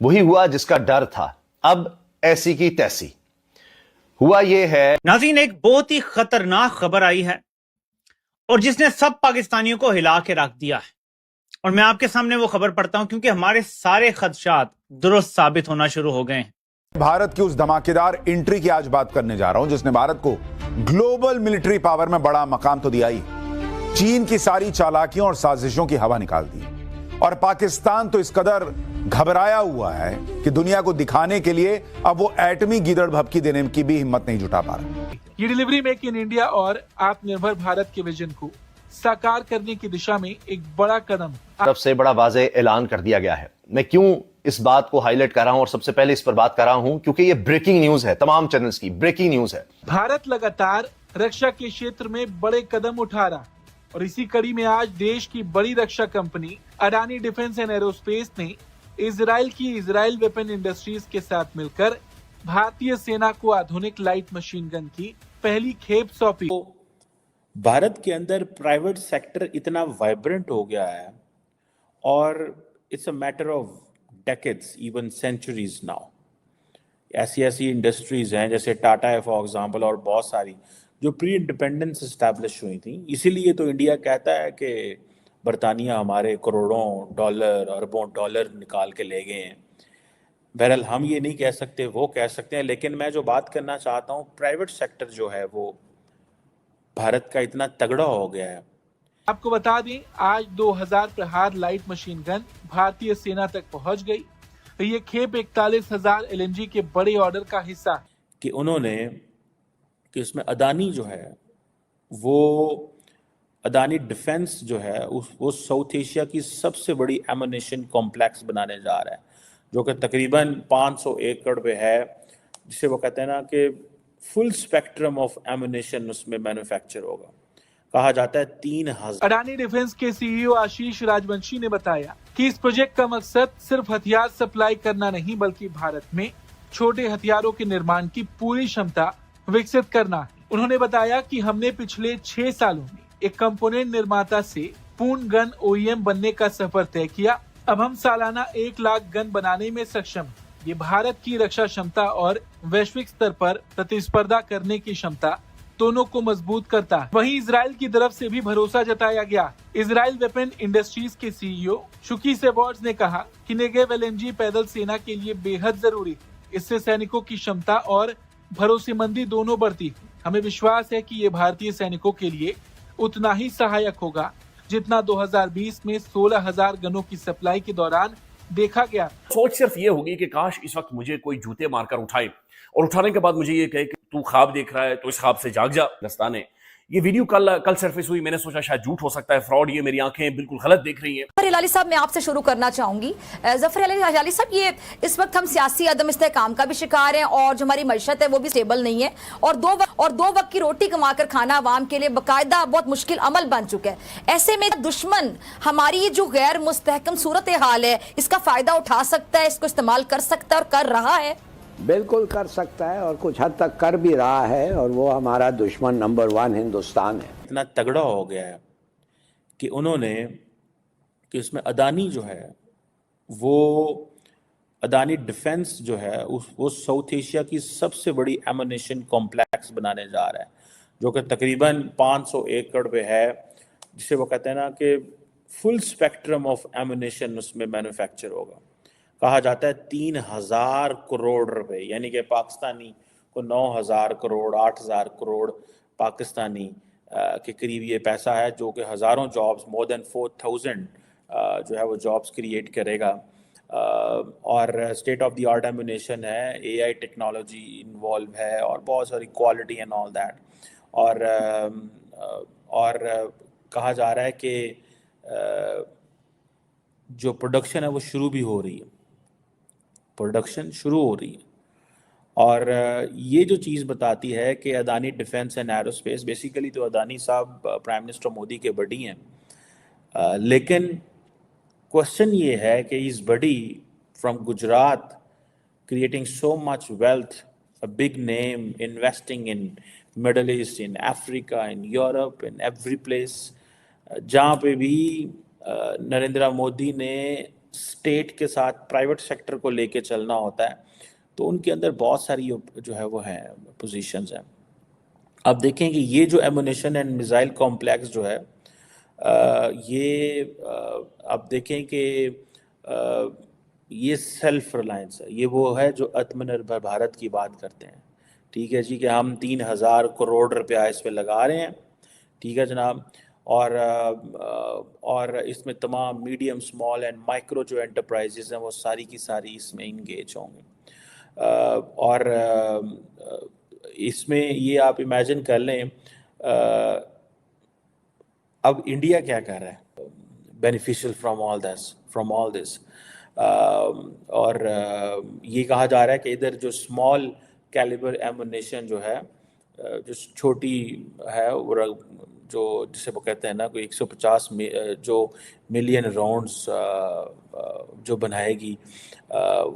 वही हुआ जिसका डर था। अब ऐसी की तैसी। हुआ ये है, नाज़रीन, एक बहुत ही खतरनाक खबर आई है और जिसने सब पाकिस्तानियों को हिला के रख दिया है। और मैं आपके सामने वो खबर पढ़ता हूं क्योंकि हमारे सारे खदशात दुरुस्त साबित होना शुरू हो गए हैं। भारत की उस धमाकेदार एंट्री की आज बात करने जा रहा हूं जिसने भारत को ग्लोबल मिलिट्री पावर में बड़ा मकाम तो दिया ही, चीन की सारी चालाकियों और साजिशों की हवा निकाल दी। और पाकिस्तान तो इस कदर घबराया हुआ है कि दुनिया को दिखाने के लिए अब वो एटमी गीदड़ भभकी देने की भी हिम्मत नहीं जुटा पा रहा। ये डिलीवरी मेक इन इंडिया और आत्मनिर्भर भारत के विजन को साकार करने की दिशा में एक बड़ा कदम तरफ से बड़ा वाज़े ऐलान कर दिया गया है। मैं क्यों इस बात को हाईलाइट कर रहा हूं और सबसे पहले इस पर बात कर रहा हूं क्योंकि ये ब्रेकिंग न्यूज है, तमाम चैनल्स की ब्रेकिंग न्यूज है। भारत लगातार रक्षा के क्षेत्र में बड़े कदम उठा रहा और इसी कड़ी में आज देश की बड़ी रक्षा company Adani defence and aerospace ने इजराइल वेपन इंडस्ट्रीज के साथ मिलकर भारतीय सेना को आधुनिक लाइट मशीन गन की पहली खेप सौंपी। भारत के अंदर प्राइवेट सेक्टर इतना वाइब्रेंट हो गया है और it's a matter of decades, even centuries now. ऐसी ऐसी इंडस्ट्रीज हैं जैसे टाटा है फॉर एग्जांपल और बहुत सारी जो प्री इंडिपेंडेंस इस्टेब्लिश हुई थी। इसीलिए तो इंडिया कहता है कि बरतानिया हमारे करोड़ों डॉलर अरबों डॉलर निकाल के ले गए हैं। बहरहाल हम ये नहीं कह सकते, वो कह सकते हैं, लेकिन मैं जो बात करना चाहता हूँ, प्राइवेट सेक्टर जो है वो भारत का इतना तगड़ा हो गया है। आपको बता दें, आज 2000 प्रहार लाइट मशीन गन भारतीय सेना तक पहुंच गई। ये खेप 41,000 एलएमजी के बड़े ऑर्डर का हिस्सा है कि उन्होंने कि उसमें अदानी जो है वो अदानी डिफेंस जो है वो साउथ एशिया की सबसे बड़ी एमुनेशन कॉम्प्लेक्स बनाने जा रहा है जो कि तकरीबन 500 एकड़ पे है, जिसे वो कहते हैं ना कि फुल स्पेक्ट्रम ऑफ एमुनेशन उसमें मैन्युफैक्चर होगा। कहा जाता है 3000। अडानी डिफेंस के सीईओ आशीष राजवंशी ने बताया कि इस प्रोजेक्ट का मकसद सिर्फ हथियार सप्लाई करना नहीं बल्कि भारत में छोटे हथियारों के निर्माण की पूरी क्षमता विकसित करना है। उन्होंने बताया कि हमने पिछले 6 सालों में एक कंपोनेंट निर्माता से पूर्ण गन ओईएम बनने का सफर तय किया। अब हम सालाना 1 लाख गन बनाने में सक्षम हैं। ये भारत की रक्षा क्षमता और वैश्विक स्तर पर प्रतिस्पर्धा करने की क्षमता दोनों को मजबूत करता है। वहीं इजराइल की तरफ से भी भरोसा जताया गया। इजराइल वेपन इंडस्ट्रीज के सीईओ शुकी सेबॉर्ड्स ने कहा कि नेगेव एलएमजी पैदल सेना के लिए बेहद जरूरी है। इससे सैनिकों की क्षमता और भरोसेमंदी दोनों बढ़ती है। हमें विश्वास है कि ये भारतीय सैनिकों के लिए उतना ही सहायक होगा जितना 2020 में 16,000 गनों की सप्लाई के दौरान देखा गया। सोच सिर्फ ये होगी कि काश इस वक्त मुझे कोई जूते मारकर उठाए और उठाने के बाद मुझे ये कहे कि तू ख्वाब देख रहा है तो इस ख्वाब से जाग जा। दस्ताने ये वीडियो कल सरफेस हुई, मैंने सोचा शायद झूठ हो सकता है, फ्रॉड, ये मेरी आंखें बिल्कुल गलत देख रही हैं। जफर हिलाली साहब, मैं आपसे शुरू करना चाहूंगी। जफर हिलाली साहब, ये इस वक्त हम सियासी अदम इस्तेहकाम का भी शिकार हैं और जो हमारी मईशत है वो भी स्टेबल नहीं है और दो वक्त की रोटी कमाकर खाना आवाम के लिए बाकायदा बहुत मुश्किल अमल बन चुका है। ऐसे में दुश्मन हमारी ये जो गैर मुस्तहकम सूरत हाल है इसका फायदा उठा सकता है, इसको इस्तेमाल कर सकता है और कर रहा है। बिल्कुल कर सकता है और कुछ हद तक कर भी रहा है और वो हमारा दुश्मन नंबर 1 हिंदुस्तान है। इतना तगड़ा हो गया है कि उन्होंने कि उसमें अदानी जो है वो अदानी डिफेंस जो है वो साउथ एशिया की सबसे बड़ी एमुनेशन कॉम्प्लेक्स बनाने जा रहा है जो कि तकरीबन 500 एकड़ पे है, जिसे वो कहते हैं ना कि फुल स्पेक्ट्रम ऑफ एमुनेशन उसमें मैन्युफैक्चर होगा। कहा जाता है 3,000 करोड़ रुपए, यानी कि पाकिस्तानी को 9,000 करोड़ 8,000 करोड़ पाकिस्तानी के करीब ये पैसा है जो कि हज़ारों जॉब्स, मोर देन 4,000 जो है वो जॉब्स क्रिएट करेगा। और state of the art ammunition है, एआई टेक्नोलॉजी इन्वॉल्व है और बहुत सारी क्वालिटी एंड ऑल दैट। और कहा जा रहा है कि जो प्रोडक्शन है वो शुरू भी हो रही है, प्रोडक्शन शुरू हो रही है। और ये जो चीज़ बताती है कि Adani defence and aerospace, basically तो अदानी साहब प्राइम मिनिस्टर मोदी के बडी हैं, लेकिन क्वेश्चन ये है कि इस buddy from Gujarat creating so much wealth, a big name, investing in Middle East, in Africa, in Europe, in every place, जहाँ पे भी नरेंद्र मोदी ने स्टेट के साथ प्राइवेट सेक्टर को लेके चलना होता है, तो उनके अंदर बहुत सारी जो है वो है पोजीशंस हैं। अब देखें कि ये जो एमुनेशन एंड मिसाइल कॉम्प्लेक्स जो है ये अब देखें कि ये सेल्फ रिलायंस है, ये वो है जो आत्मनिर्भर भारत की बात करते हैं। ठीक है जी, कि हम 3000 करोड़ रुपया इस पे लगा रहे हैं, ठीक है जनाब, और इसमें तमाम मीडियम स्मॉल एंड माइक्रो जो एंटरप्राइजेज हैं वो सारी की सारी इसमें इंगेज होंगे। और इसमें ये आप इमेजिन कर लें, अब इंडिया क्या कर रहा है बेनिफिशियल फ्रॉम ऑल दिस, और ये कहा जा रहा है कि इधर जो स्मॉल कैलिबर एमुनेशन जो है, जो छोटी है, और जो जिसे वो कहते हैं ना कोई 150 जो मिलियन राउंड्स जो बनाएगी,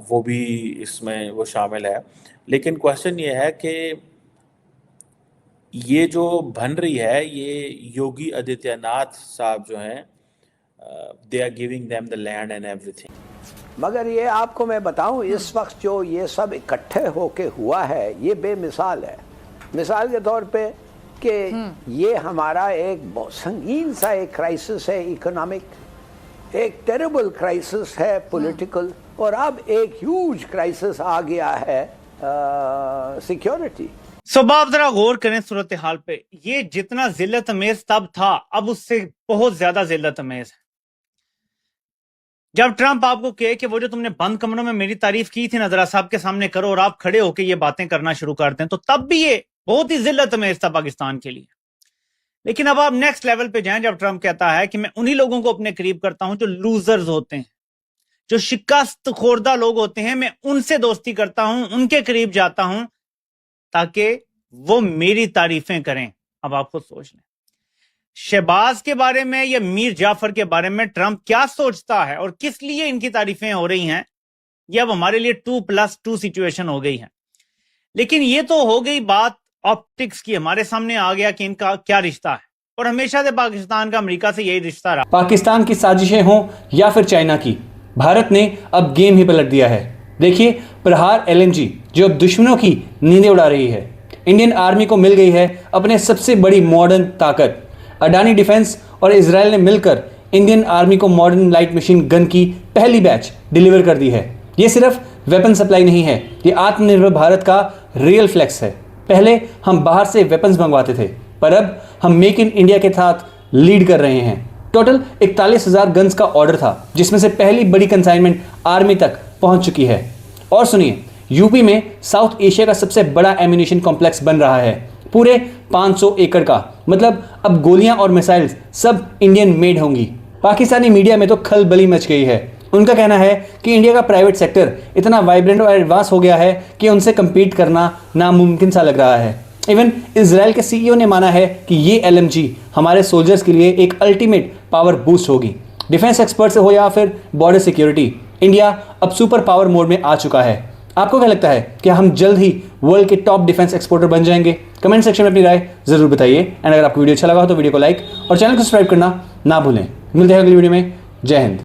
वो भी इसमें वो शामिल है। लेकिन क्वेश्चन ये है कि ये जो बन रही है, ये योगी आदित्यनाथ साहब जो हैं, they are giving them the land and everything. मगर ये आपको मैं बताऊं, इस वक्त जो ये सब इकट्ठे होके हुआ है ये बेमिसाल है। मिसाल के तौर पे कि ये हमारा एक बहुत संगीन सा एक क्राइसिस है इकोनॉमिक, एक टेरिबल क्राइसिस है पॉलिटिकल, और अब एक ह्यूज क्राइसिस आ गया है सिक्योरिटी। सुबह आप जरा गौर करें सूरत हाल पे, ये जितना जिल्लत अमेज तब था, अब उससे बहुत ज्यादा जिल्लत अमेज है। जब ट्रंप आपको कहे कि वो जो तुमने बंद कमरों में मेरी तारीफ की थी ना, जरा साहब के सामने करो, और आप खड़े होके ये बातें करना शुरू कर दें, तो तब भी ये बहुत ही जिल्लत अमेज था पाकिस्तान के लिए। लेकिन अब आप नेक्स्ट लेवल पे जाएं, जब ट्रंप कहता है कि मैं उन्हीं लोगों को अपने करीब करता हूं जो लूजर्स होते हैं, जो शिकस्त खोरदा लोग होते हैं, मैं उनसे दोस्ती करता हूं, उनके करीब जाता हूं ताकि वो मेरी तारीफें करें। अब आप खुद सोच लें, शहबाज के बारे में या मीर जाफर के बारे में ट्रंप क्या सोचता है और किस लिए इनकी तारीफें हो रही हैं, ये अब हमारे लिए 2+2 सिचुएशन हो गई है। लेकिन ये तो हो गई बात ऑप्टिक्स की, हमारे सामने आ गया कि इनका क्या रिश्ता है, और हमेशा से पाकिस्तान का अमेरिका से यही रिश्ता रहा। पाकिस्तान की साजिशें हों या फिर चाइना की, भारत ने अब गेम ही पलट दिया है। देखिए प्रहार LNG जो अब दुश्मनों की नींदें उड़ा रही है। इंडियन आर्मी को मिल गई है अपने सबसे बड़ी मॉडर्न ताकत। अडानी डिफेंस और इजराइल ने मिलकर इंडियन आर्मी को मॉडर्न लाइट मशीन गन की पहली बैच डिलीवर कर दी है। ये सिर्फ वेपन सप्लाई नहीं है, ये आत्मनिर्भर भारत का रियल फ्लेक्स है। पहले हम बाहर से वेपन्स मंगवाते थे, पर अब हम मेक इन इंडिया के साथ लीड कर रहे हैं। टोटल 41,000 गन्स का ऑर्डर था, जिसमें से पहली बड़ी कंसाइनमेंट आर्मी तक पहुंच चुकी है। और सुनिए, यूपी में साउथ एशिया का सबसे बड़ा एम्यूनिशन कॉम्प्लेक्स बन रहा है, पूरे 500 एकड़ का। मतलब अब गोलियां और मिसाइल्स सब इंडियन मेड होंगी। पाकिस्तानी मीडिया में तो खलबली मच गई है। उनका कहना है कि इंडिया का प्राइवेट सेक्टर इतना वाइब्रेंट और एडवांस हो गया है कि उनसे कम्पीट करना नामुमकिन सा लग रहा है। इवन इजराइल के CEO ने माना है कि ये LMG हमारे सोल्जर्स के लिए एक अल्टीमेट पावर बूस्ट होगी। डिफेंस एक्सपर्ट हो या फिर बॉर्डर सिक्योरिटी, इंडिया अब सुपर पावर मोड में आ चुका है। आपको क्या लगता है कि हम जल्द ही वर्ल्ड के टॉप डिफेंस एक्सपोर्टर बन जाएंगे? कमेंट सेक्शन में अपनी राय जरूर बताइए। एंड अगर आपको वीडियो अच्छा लगा हो तो वीडियो को लाइक और चैनल को सब्सक्राइब करना ना भूलें। मिलते हैं अगली वीडियो में। जय हिंद।